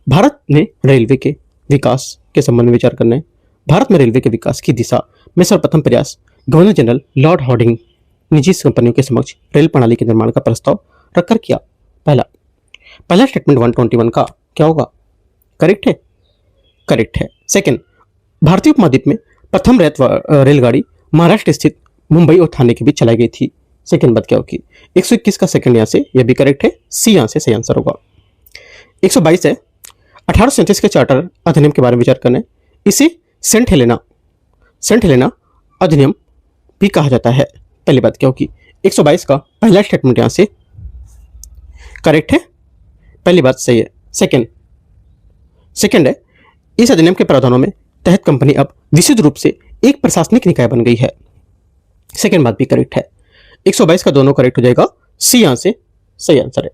भारत में रेलवे के विकास के संबंध में विचार करना है। भारत में रेलवे के विकास की दिशा में सर्वप्रथम प्रयास गवर्नर जनरल लॉर्ड हार्डिंग निजी कंपनियों के समक्ष रेल प्रणाली के निर्माण का प्रस्ताव रखकर किया। पहला स्टेटमेंट 121 का क्या होगा? करेक्ट है, करेक्ट है। सेकंड, भारतीय उपमहाद्वीप में प्रथम रेलगाड़ी महाराष्ट्र स्थित मुंबई और थाने के बीच चलाई गई थी। सेकंड बात क्या होगी? 121 का सेकंड यहां से यह भी करेक्ट है, सी यहां से सही आंसर होगा। 122 है, 1837 के चार्टर अधिनियम के बारे में विचार करना है। इसे सेंट हेलेना अधिनियम भी कहा जाता है। पहली बात क्या होगी? 122 का पहला स्टेटमेंट यहां से करेक्ट है, पहली बात सही है। सेकंड है, इस अधिनियम के प्रावधानों में तहत कंपनी अब विशुद्ध रूप से एक प्रशासनिक निकाय बन गई है। सेकंड बात भी करेक्ट है। 122 का दोनों करेक्ट हो जाएगा, सी यहां से सही आंसर है।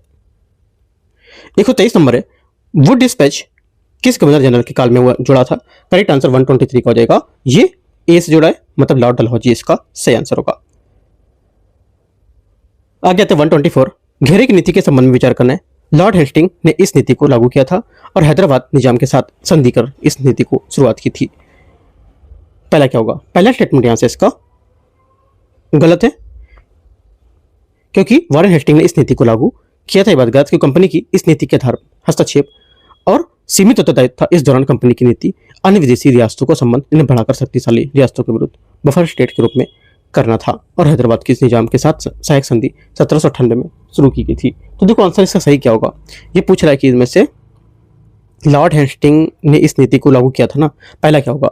123 नंबर है, वुड डिस्पैच किस गवर्नर जनरल के काल में हुआ जुड़ा था? करेक्ट आंसर 123 का हो जाएगा, ये ए से जुड़ा है, मतलब लॉर्ड डलहौजी इसका सही आंसर होगा। आगे आते 124, घेरे की नीति के संबंध में विचार करना है। लॉर्ड हेस्टिंग ने इस नीति को लागू किया था और हैदराबाद निजाम के साथ संधि कर इस नीति को शुरुआत की थी। पहला क्या होगा? पहला स्टेटमेंट यहां से इसका गलत है, क्योंकि वॉरेन हेस्टिंग ने इस नीति को लागू किया था। बात गलत, क्योंकि कंपनी की इस नीति के आधार हस्तक्षेप और सीमित उत्तरदायित्व था। इस दौरान कंपनी की नीति अन्य विदेशी रियासतों को संबंध इन्हें बढ़ाकर शक्तिशाली रियासतों के विरुद्ध बफर स्टेट के रूप में करना था और हैदराबाद की इस निजाम के साथ सहायक संधि 1798 में शुरू की गई थी। तो देखो आंसर इसका सही क्या होगा? ये पूछ रहा है कि इनमें से लॉर्ड हेस्टिंग ने इस नीति को लागू किया था ना, पहला क्या होगा?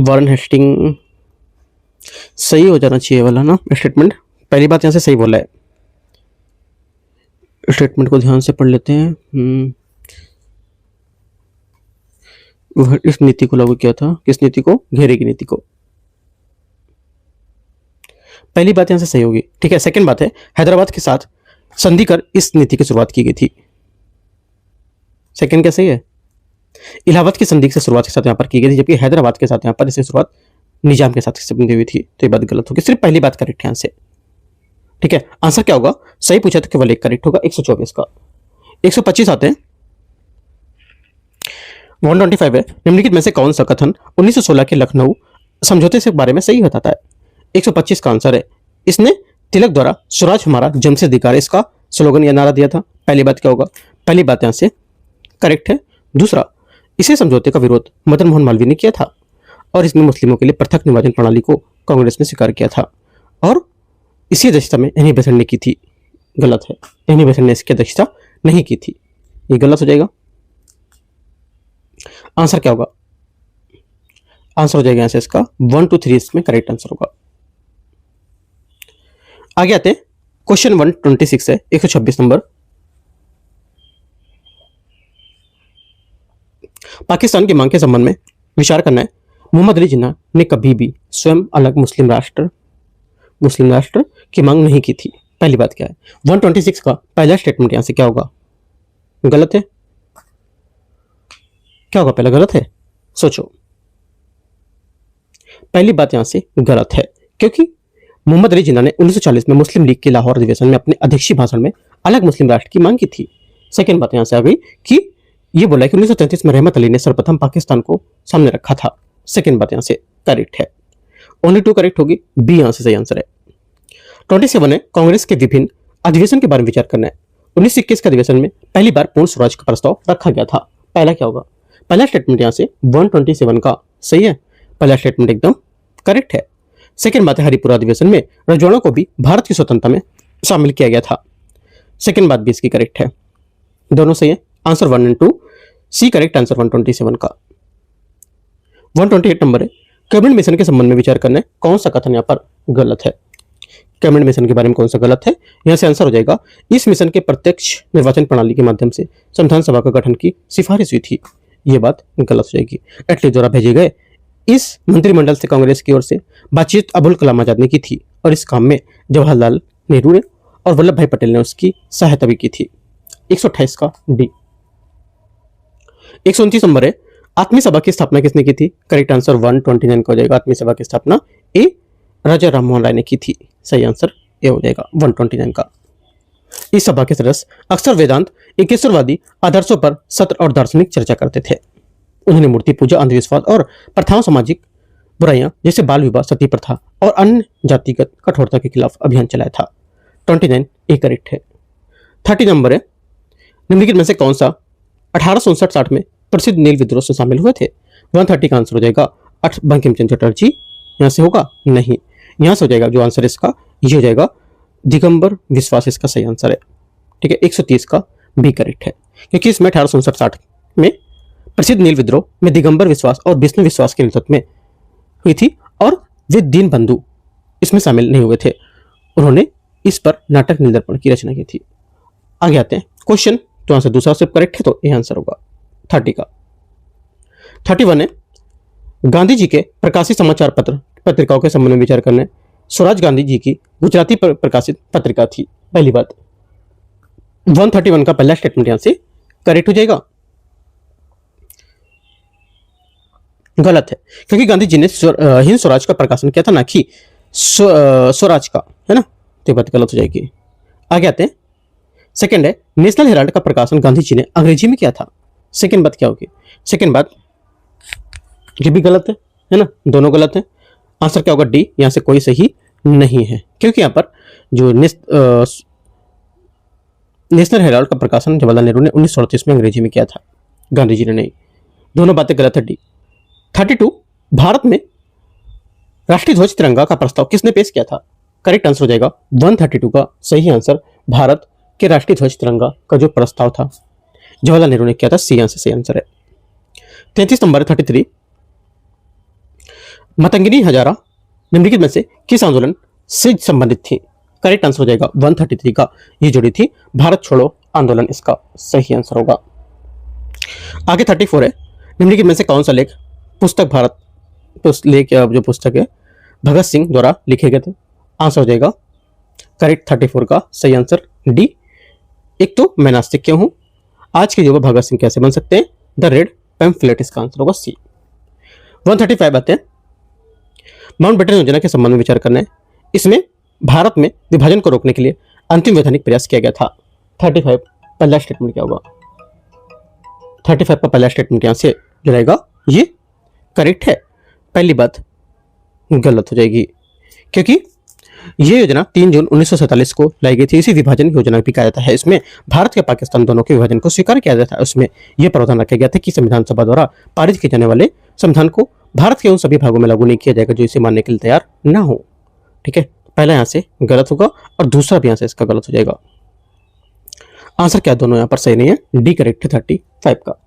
वॉरेन हेस्टिंग सही हो जाना चाहिए वाला ना स्टेटमेंट। पहली बात यहां से सही बोला है, स्टेटमेंट को ध्यान से पढ़ लेते हैं। वह इस नीति को लागू किया था, किस नीति को? घेरे की नीति को। पहली बात यहां से सही होगी। ठीक है, सेकंड बात है, हैदराबाद के साथ संधि कर इस नीति की शुरुआत की गई थी। सेकंड क्या सही है? इलाहाबाद की संधि से शुरुआत के साथ यहां पर की गई थी, जबकि हैदराबाद के साथ यहां पर इसकी शुरुआत निजाम के साथ संधि हुई थी। तो ये बात गलत होगी, सिर्फ पहली बात करेक्ट है यहां से। ठीक है, आंसर क्या होगा? सही पूछा तो केवल एक करेक्ट होगा, 124 का। 125 आते हैं, 125 है, निम्नलिखित में से कौन सा कथन 1916 के लखनऊ समझौते से बारे में सही बताता है? 125 का आंसर है, इसने तिलक द्वारा स्वराज हमारा जमसे अधिकार इसका स्लोगन या नारा दिया था। पहली बात क्या होगा? पहली बात यहां से करेक्ट है। दूसरा, इसे समझौते का विरोध मदन मोहन मालवीय ने किया था और इसमें मुस्लिमों के लिए पृथक निर्वाचन प्रणाली को कांग्रेस ने स्वीकार किया था। और इसी अध्यक्षता में एनी बेसेंट ने की थी। गलत है, एनी बेसेंट ने इसकी अध्यक्षता नहीं की थी, ये गलत हो जाएगा। आंसर क्या होगा? आंसर हो जाएगा यहाँ से इसका 1 2 3 इसमें करेक्ट आंसर होगा। आगे आते हैं, क्वेश्चन 126 है, 126 नंबर। पाकिस्तान की मांग के संबंध में विचार करना है। मोहम्मद अली जिन्ना ने कभी भी स्वयं अलग मुस्लिम राष्ट्र की मांग नहीं की थी। पहली बात क्या है? 126 का पहला स्टेटमेंट यहां से क्या होगा? गलत है। क्या होगा पहला? गलत है। सोचो, पहली बात यहां से गलत है, क्योंकि मोहम्मद अली जिन्ना ने 1940 में मुस्लिम लीग के लाहौर अधिवेशन में अपने अध्यक्षीय भाषण में अलग मुस्लिम राष्ट्र की मांग की थी। सेकेंड बात यहां से आ गई कि ये बोला कि 1933 में रहमत अली ने सर्वप्रथम पाकिस्तान को सामने रखा था। सेकेंड बात यहां से करेक्ट है। ओनली 2 करेक्ट होगी, बी यहां से सही आंसर है। 27 है, कांग्रेस के विभिन्न अधिवेशन के बारे में विचार करना है। 1921 के अधिवेशन में पहली बार पूर्ण स्वराज का प्रस्ताव रखा गया था। पहला क्या होगा? पहला स्टेटमेंट यहां से 127 का सही है, पहला स्टेटमेंट एकदम करेक्ट है। सेकेंड बात है, हरिपुरा अधिवेशन में रजवाड़ों को भी भारत की स्वतंत्रता में शामिल किया गया था। सेकेंड बात भी इसकी करेक्ट है, दोनों सही है। आंसर 1 और 2 सी करेक्ट आंसर 127 का। 128 नंबर है, कैबिनेट मिशन के संबंध में विचार करना है। कौन सा कथन यहाँ पर गलत है? कैबिनेट मिशन के बारे में कौन सा गलत है? यहां से आंसर हो जाएगा, इस मिशन के प्रत्यक्ष निर्वाचन प्रणाली के माध्यम से संविधान सभा का गठन की सिफारिश हुई थी। ये बात गलत हो जाएगी। एटली द्वारा भेजे गए इस मंत्रिमंडल से कांग्रेस की ओर से बातचीत अबुल कलाम आजाद ने की थी और इस काम में जवाहरलाल नेहरू ने और वल्लभ भाई पटेल ने उसकी सहायता भी की थी। 128 का डी। 129 नंबर है, आत्मीय सभा की स्थापना किसने की थी? करेक्ट आंसर 129 का हो जाएगा। आत्मीय सभा की स्थापना ए राजा राममोहन राय ने की थी। सही आंसर ए हो जाएगा 129 का। इस सभा के सदस्य अक्सर वेदांत एकेश्वरवादी आदर्शों पर सत्र और दार्शनिक चर्चा करते थे। उन्होंने मूर्ति पूजा, अंधविश्वास और प्रथाओं, सामाजिक बुराइयां जैसे बाल विवाह, सती प्रथा और अन्य जातिगत कठोरता के खिलाफ अभियान चलाया था। 29 ए करेक्ट है। 30 नंबर है, निम्नलिखित में से कौन सा 1859-60 में प्रसिद्ध नील विद्रोह से शामिल हुए थे? 130 का आंसर हो जाएगा बंकिम चंद्र चटर्जी। यहां से होगा नहीं, यहां से हो जाएगा जो आंसर इसका ये हो जाएगा दिगंबर विश्वास इसका सही आंसर है। ठीक है, 130 का बी करेक्ट है, क्योंकि इसमें 1859-60 में प्रसिद्ध नील विद्रोह में दिगंबर विश्वास और विष्णु विश्वास के नेतृत्व में हुई थी और वे दीन बंधु इसमें शामिल नहीं हुए थे। उन्होंने इस पर नाटक नील दर्पण की रचना की थी। आगे आते हैं, क्वेश्चन तो आंसर दूसरा सिर्फ करेक्ट है तो ये आंसर होगा 30 का। 31 है, गांधी जी के प्रकाशित समाचार पत्रिकाओं के संबंध में विचार करना है। स्वराज गांधी जी की गुजराती पर प्रकाशित पत्रिका थी। पहली बात 131 का पहला स्टेटमेंट यहां से करेक्ट हो जाएगा। गलत है, क्योंकि गांधी जी ने हिंद स्वराज का प्रकाशन किया था, ना कि स्वराज का, है ना, तो बात गलत हो जाएगी। आगे आते हैं, सेकंड है, नेशनल हेराल्ड का प्रकाशन गांधी जी ने अंग्रेजी में किया था। सेकंड बात क्या होगी? सेकंड बात ये भी गलत है ना, दोनों गलत है। आंसर क्या होगा? डी। यहां से कोई सही नहीं है, क्योंकि यहां पर जो नेशनल हेराल्ड का प्रकाशन जवाहरलाल नेहरू ने 1938 में अंग्रेजी में किया था, गांधी जी ने नहीं। दोनों बातें गलत है। डी। 32, भारत में राष्ट्रीय ध्वज तिरंगा का प्रस्ताव किसने पेश किया था? करेक्ट आंसर हो जाएगा 132 का सही आंसर, भारत के राष्ट्रीय ध्वज तिरंगा का जो प्रस्ताव था जवाहरलाल नेहरू ने किया था। सी आंसर सही आंसर है। 33 नंबर 33, मतंगिनी हजारा निम्नलिखित में से किस आंदोलन से संबंधित थी? करेक्ट आंसर हो जाएगा 133 का, ये जुड़ी थी भारत छोड़ो आंदोलन, इसका सही आंसर होगा। आगे 34 है, निम्नलिखित में से कौन सा लेख पुस्तक भारत लेख जो पुस्तक है भगत सिंह द्वारा लिखे गए थे? आंसर हो जाएगा करेक्ट 34 का सही आंसर डी। एक तो मैं नास्तिक क्यों हूं, आज के युवा भगत सिंह कैसे बन सकते हैं, द रेड पैम्फलेट, इसका आंसर होगा सी। 135 आते हैं, माउंटबेटन योजना के संबंध में विचार करना है। इसमें भारत में विभाजन को रोकने के लिए अंतिम वैधानिक प्रयास किया गया था। 35 पहला स्टेटमेंट क्या होगा? 35 का पहला स्टेटमेंट यहां से जो रहेगा ये करेक्ट है। पहली बात गलत हो जाएगी, क्योंकि ये योजना 3 जून 1947 को लाई गई थी। इसी विभाजन योजना भी कहा जाता है। इसमें भारत के पाकिस्तान दोनों के विभाजन को स्वीकार किया जाता है। उसमें यह प्रावधान रखा गया था कि संविधान सभा द्वारा पारित किए जाने वाले संविधान को भारत के उन सभी भागों में लागू नहीं किया जाएगा जो इसे मानने के लिए तैयार ना हो। ठीक है, पहला यहाँ से गलत होगा और दूसरा भी यहाँ से इसका गलत हो जाएगा। आंसर क्या दोनों यहाँ पर सही नहीं है, डी करेक्ट है 35 का।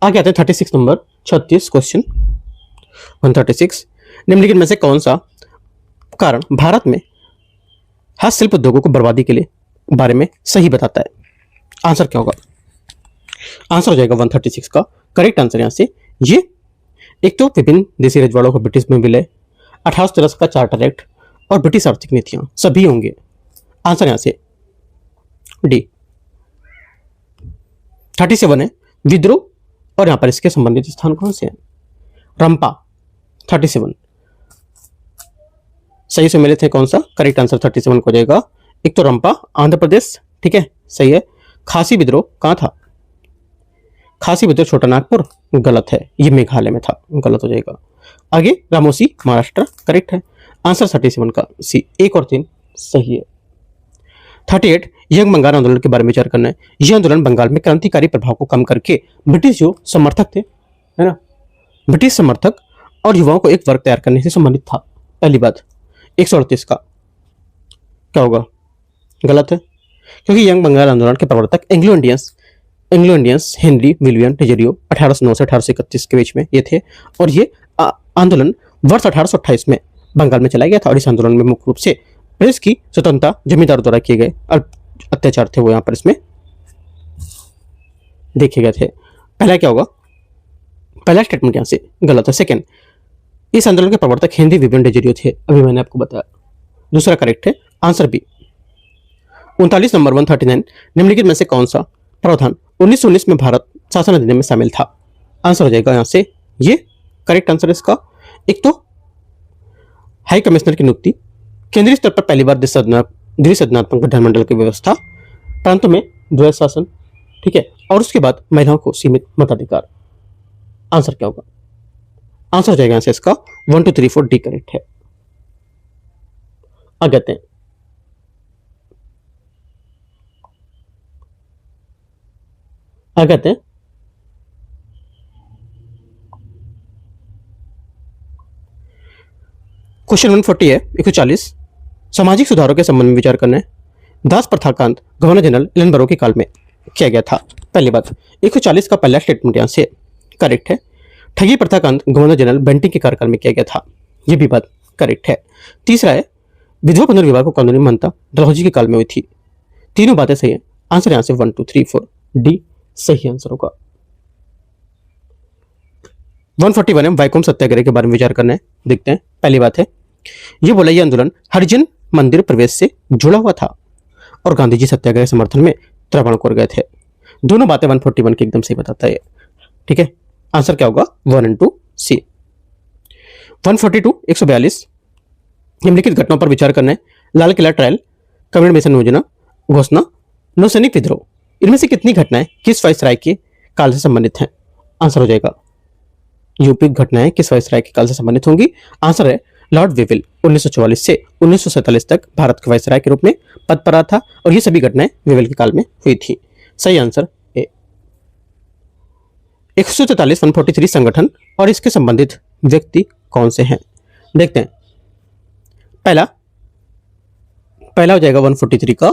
आगे आते हैं 36 नंबर 36 क्वेश्चन 136। निम्नलिखित में से कौन सा कारण भारत में हस्तशिल्प उद्योगों को बर्बादी के लिए बारे में सही बताता है? आंसर क्या होगा? आंसर हो जाएगा 136 का करेक्ट आंसर यहाँ से ये एक तो विभिन्न देशी रजवाड़ों को ब्रिटिश में विलय, 1813 का चार्टर एक्ट और ब्रिटिश आर्थिक नीतियां सभी होंगे। आंसर यहां से डी। 37 है विद्रोह और यहां पर इसके संबंधित स्थान कौन से हैं? रंपा 37 सही से मिले थे कौन सा? करेक्ट आंसर 37 को जाएगा। एक तो रंपा आंध्र प्रदेश, ठीक है सही है। खासी विद्रोह कहां था? खासी विद्रोह छोटा नागपुर, गलत है, ये मेघालय में था, गलत हो जाएगा। आगे रामोसी महाराष्ट्र, करेक्ट है। आंसर 37 का सी, 1 और 3 सही है। 38 यंग बंगाल आंदोलन के बारे में विचार करना है। यह आंदोलन बंगाल में क्रांतिकारी प्रभाव को कम करके ब्रिटिश जो समर्थक थे, है ना, ब्रिटिश समर्थक और युवाओं को एक वर्ग तैयार करने से संबंधित था। पहली बात 138 का क्या होगा? गलत है, क्योंकि यंग बंगाल आंदोलन के प्रवर्तक एंग्लो इंडियंस हेनरी विलियम टेजेरियो 1809 से 1831 के बीच में ये थे और ये आंदोलन वर्ष 1828 में बंगाल में चलाया गया था। और इस आंदोलन में मुख्य रूप से प्रेस की स्वतंत्रता जमींदारों द्वारा किए गए अत्याचार थे वो यहाँ पर इसमें देखे गए थे। पहला क्या होगा? पहला स्टेटमेंट यहाँ से गलत है। सेकंड, इस आंदोलन के प्रवर्तक हेनरी विलियम टेजेरियो थे, अभी मैंने आपको बताया। दूसरा करेक्ट है, आंसर बी। 39 नंबर 139 निम्नलिखित में से कौन सा प्रावधान 1919 में भारत शासन अधिनियम में शामिल था? आंसर हो जाएगा यहाँ से ये करेक्ट आंसर इसका। एक तो हाई कमिश्नर की नियुक्ति, केंद्रीय स्तर पर पहली बार द्विसदनात्मक विधानमंडल की व्यवस्था, प्रांतों में द्वैध शासन, ठीक है, और उसके बाद महिलाओं को सीमित मताधिकार। आंसर क्या होगा? आंसर हो जाएगा यहाँ से इसका 1 2 3 4 डी करेक्ट है। आगे आते हैं क्वेश्चन 140 है 140 सामाजिक सुधारों के संबंध में विचार करना है। दास प्रथा का अंत गवर्नर जनरल एलन के काल में किया गया था। पहली बात 140 का पहला स्टेटमेंट यहाँ से करेक्ट है। ठगी प्रथा का अंत गवर्नर जनरल बेंटिंग के कार्यकाल में किया गया था, ये भी बात करेक्ट है। तीसरा है विधवा पुनर्विवाह को कानूनी मान्यता डलहौजी के काल में हुई थी। तीनों बातें सही है। आंसर यहाँ से 1 2 3 4 डी सही आंसर होगा। 141 है वैकोम सत्याग्रह के बारे में विचार करना है। देखते हैं। पहली बात है ये बोला यह आंदोलन हरिजन मंदिर प्रवेश से जुड़ा हुआ था और गांधी जी सत्याग्रह समर्थन में त्रावणकोर गए थे। दोनों बातें 141 की एकदम सही बताता है, ठीक है। आंसर क्या होगा? 1 और 2 सी। 142 142 निम्नलिखित घटनाओं पर विचार करना है। Lal Qila trial, communist mission योजना, घोषणा, नौसैनिक विद्रोह, इनमें से कितनी घटनाएं किस वायसराय के काल से संबंधित हैं? आंसर हो जाएगा यूपी घटनाएं किस वायसराय के काल से संबंधित होंगी? आंसर है लॉर्ड वेविल 1944 से 1947 तक भारत के वायसराय के रूप में पद पर रहा था और ये सभी घटनाएं वेविल के काल में हुई थी। सही आंसर ए। 143 143 संगठन और इसके संबंधित व्यक्ति कौन से हैं? देखते हैं। पहला हो जाएगा 143 का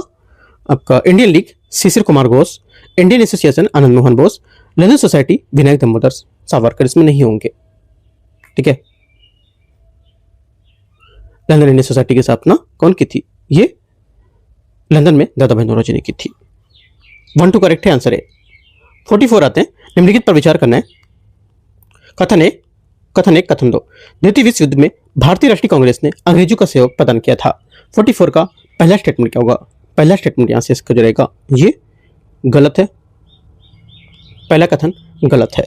आपका Indian league Shishir Kumar Ghosh, Indian association Anand Mohan Bose, London society Vinayak Damodar Savarkar इसमें नहीं होंगे, ठीक है। लंदन इंडियन सोसाइटी की स्थापना कौन की थी? ये लंदन में दादा भाई नौरोजी ने की थी। 1 2 करेक्ट है, आंसर है। 44 आते हैं। निम्नलिखित पर विचार करना है। कथन 1 कथन 2 द्वितीय विश्व युद्ध में भारतीय राष्ट्रीय कांग्रेस ने अंग्रेजों का सहयोग प्रदान किया था। 44 का पहला स्टेटमेंट क्या होगा? पहला स्टेटमेंट यहां से इसका जो रहेगा ये गलत है। पहला कथन गलत है।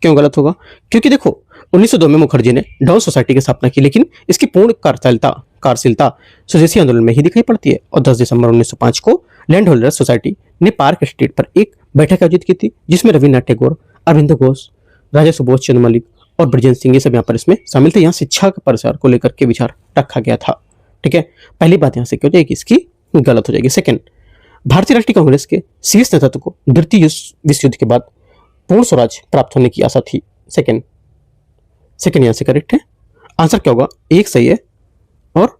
क्यों गलत होगा? क्योंकि देखो 1902 में मुखर्जी ने डाउन सोसाइटी की स्थापना की, लेकिन इसकी पूर्ण कार्यशीलता स्वदेशी आंदोलन में ही दिखाई पड़ती है। और 10 दिसंबर 1905 को लैंड होल्डर सोसाइटी ने पार्क स्ट्रीट पर एक बैठक आयोजित की थी, जिसमें रविन्द्रनाथ टैगोर, अरविंद घोष, राजा सुभाष चंद्र मलिक और ब्रजेंद्र सिंह ये सब यहाँ पर इसमें शामिल थे। यहाँ शिक्षा के प्रसार को लेकर के विचार रखा गया था, ठीक है। पहली बात यहाँ से क्या हो जाएगी? इसकी गलत हो जाएगी। सेकंड, भारतीय राष्ट्रीय कांग्रेस के शीर्ष नेतृत्व को द्वितीय विश्व युद्ध के बाद पूर्ण स्वराज प्राप्त होने की आशा थी। सेकंड, सेकेंड यहाँ से करेक्ट है। आंसर क्या होगा, एक सही है और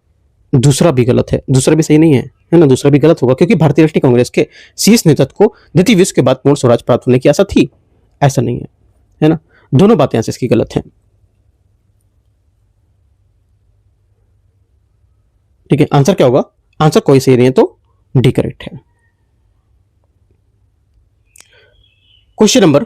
दूसरा भी गलत है। दूसरा भी सही नहीं है ना, दूसरा भी गलत होगा, क्योंकि भारतीय राष्ट्रीय कांग्रेस के शीर्ष नेतृत्व को द्वितीय विश्व के बाद पूर्ण स्वराज प्राप्त होने की आशा थी, ऐसा नहीं है ना। दोनों बातें यहाँ से इसकी गलत हैं। ठीक है, आंसर क्या होगा, आंसर कोई सही नहीं है तो डी करेक्ट है। क्वेश्चन नंबर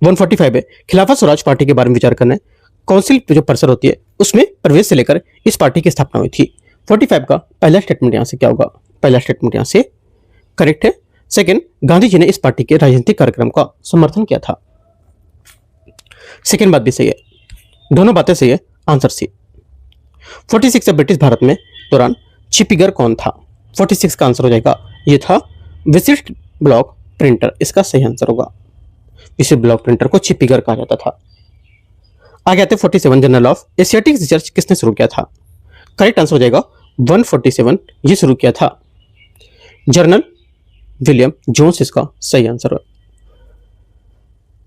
145 है, खिलाफत स्वराज पार्टी के बारे में विचार करना है। काउंसिल जो परिषद होती है उसमें प्रवेश से लेकर इस पार्टी की स्थापना हुई थी। 45 का पहला स्टेटमेंट यहां से क्या होगा, पहला स्टेटमेंट यहां से करेक्ट है। सेकंड, गांधी जी ने इस पार्टी के राजनीतिक कार्यक्रम का समर्थन किया था। सेकंड बात भी सही है, दोनों बातें सही है, आंसर सी। 46 से ब्रिटिश भारत में दौरान चिपिगर कौन था। 46 का आंसर हो जाएगा, ये था विशिष्ट ब्लॉक प्रिंटर, इसका सही आंसर होगा। इसे ब्लॉक प्रिंटर को चिपिगर कहा जाता था। आगे आते 47, जर्नल ऑफ एशियाटिक रिसर्च किसने शुरू किया था। करेक्ट आंसर हो जाएगा 147, ये शुरू किया था जर्नल विलियम जोन्स, इसका सही आंसर है।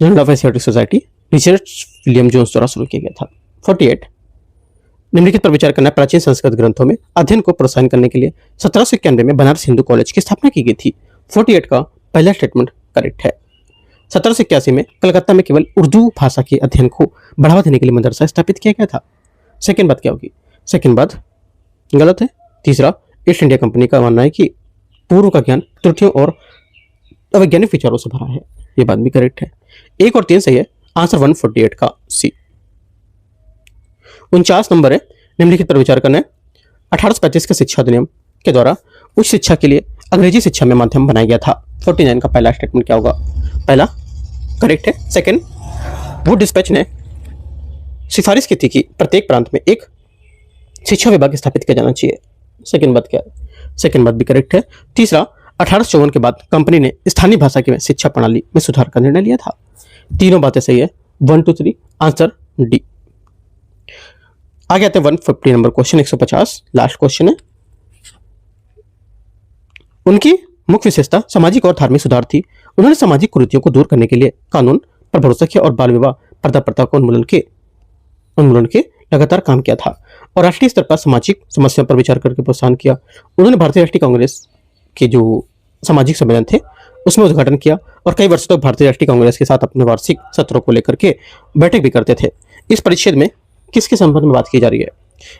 Journal of Asiatic Society research William Jones द्वारा शुरू किया गया था। 48, निम्नलिखित पर विचार करना, प्राचीन संस्कृत ग्रंथों में अध्ययन को प्रोत्साहन करने के लिए 1791 में बनारस हिंदू कॉलेज की स्थापना की गई थी। 48 का पहला स्टेटमेंट करेक्ट है। 1781 में कलकत्ता में केवल उर्दू भाषा के अध्ययन को बढ़ावा देने के लिए मदरसा स्थापित किया गया था। सेकेंड बात क्या होगी, सेकेंड बात गलत है। तीसरा, ईस्ट इंडिया कंपनी का मानना है कि पूर्व का ज्ञान त्रुटियों और अवैज्ञानिक विचारों से भरा है, ये बात भी करेक्ट है। 1 और 3 सही है, आंसर 148 का सी। 49 नंबर है, निम्नलिखित पर विचार करना है। 1835 के शिक्षा अधिनियम के द्वारा उच्च शिक्षा के लिए अंग्रेजी शिक्षा में माध्यम बनाया गया था। 49 का पहला स्टेटमेंट क्या होगा, पहला करेक्ट है। सेकंड, वुड डिस्पैच ने सिफारिश की थी कि प्रत्येक प्रांत में एक शिक्षा विभाग स्थापित किया जाना चाहिए। सेकंड बात क्या है, सेकंड बात भी करेक्ट है। तीसरा, 1854 के बाद कंपनी ने स्थानीय भाषा की शिक्षा प्रणाली में सुधार का निर्णय लिया था। तीनों बातें सही है, 1 2 3, आंसर डी। आगे आते हैं 150 नंबर क्वेश्चन, 150 लास्ट क्वेश्चन है। उनकी मुख्य विशेषता सामाजिक और धार्मिक सुधार थी। उन्होंने सामाजिक कुरीतियों को दूर करने के लिए कानून पर भरोसा किया और बाल विवाह, पर्दा प्रथा को उन्मूलन के लगातार काम किया था और राष्ट्रीय स्तर पर सामाजिक समस्याओं पर विचार करके प्रोत्साहन किया। उन्होंने भारतीय राष्ट्रीय कांग्रेस के जो सामाजिक सम्मेलन थे उसमें उद्घाटन किया और कई वर्षों तक भारतीय राष्ट्रीय कांग्रेस के साथ अपने वार्षिक सत्रों को लेकर के बैठक भी करते थे। इस परिच्छेद में किसके संबंध में बात की जा रही है,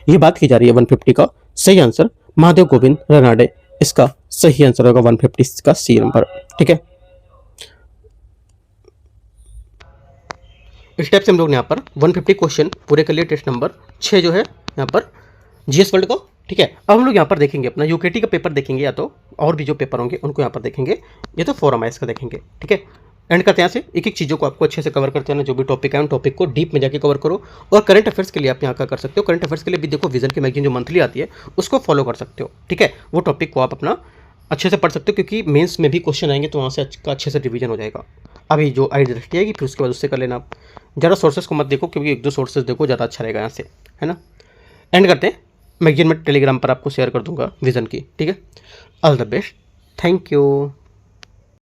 ये बात की जा रही है 150 का सही आंसर महादेव गोविंद रानडे, इसका सही आंसर होगा 150 का सी नंबर। ठीक है, इस टाइप से हम लोग ने यहाँ पर 150 क्वेश्चन पूरे कर लिए। टेस्ट नंबर 6 जो है यहाँ पर जीएस वर्ल्ड को। ठीक है, अब हम लोग यहाँ पर देखेंगे अपना यूकेटी का पेपर देखेंगे, या तो और भी जो पेपर होंगे उनको यहाँ पर देखेंगे, या तो फोरम आइस का देखेंगे। ठीक है, एंड करते हैं यहाँ से एक एक चीज़ों को आपको अच्छे से कवर करते हैं ना, जो भी टॉपिक है उन टॉपिक को डीप में जाके कवर करो। और करंट अफेयर्स के लिए आप यहाँ का कर सकते हो, करंट अफेयर्स के लिए भी देखो विजन की मैगजीन जो मंथली आती है उसको फॉलो कर सकते हो। ठीक है, वो टॉपिक को आप अपना अच्छे से पढ़ सकते हो, क्योंकि मेंस में भी क्वेश्चन आएंगे तो वहाँ से अच्छे से रिवीजन हो जाएगा। अभी जो आई दृष्टि आएगी फिर उसके बाद उससे कर लेना। आप ज़्यादा सोर्सेज को मत देखो, क्योंकि 1 2 सोर्सेज देखो, ज़्यादा अच्छा रहेगा यहाँ से, है ना। एंड करते हैं, मैगजीन में टेलीग्राम पर आपको शेयर कर दूंगा विजन की। ठीक है, all the best, thank you.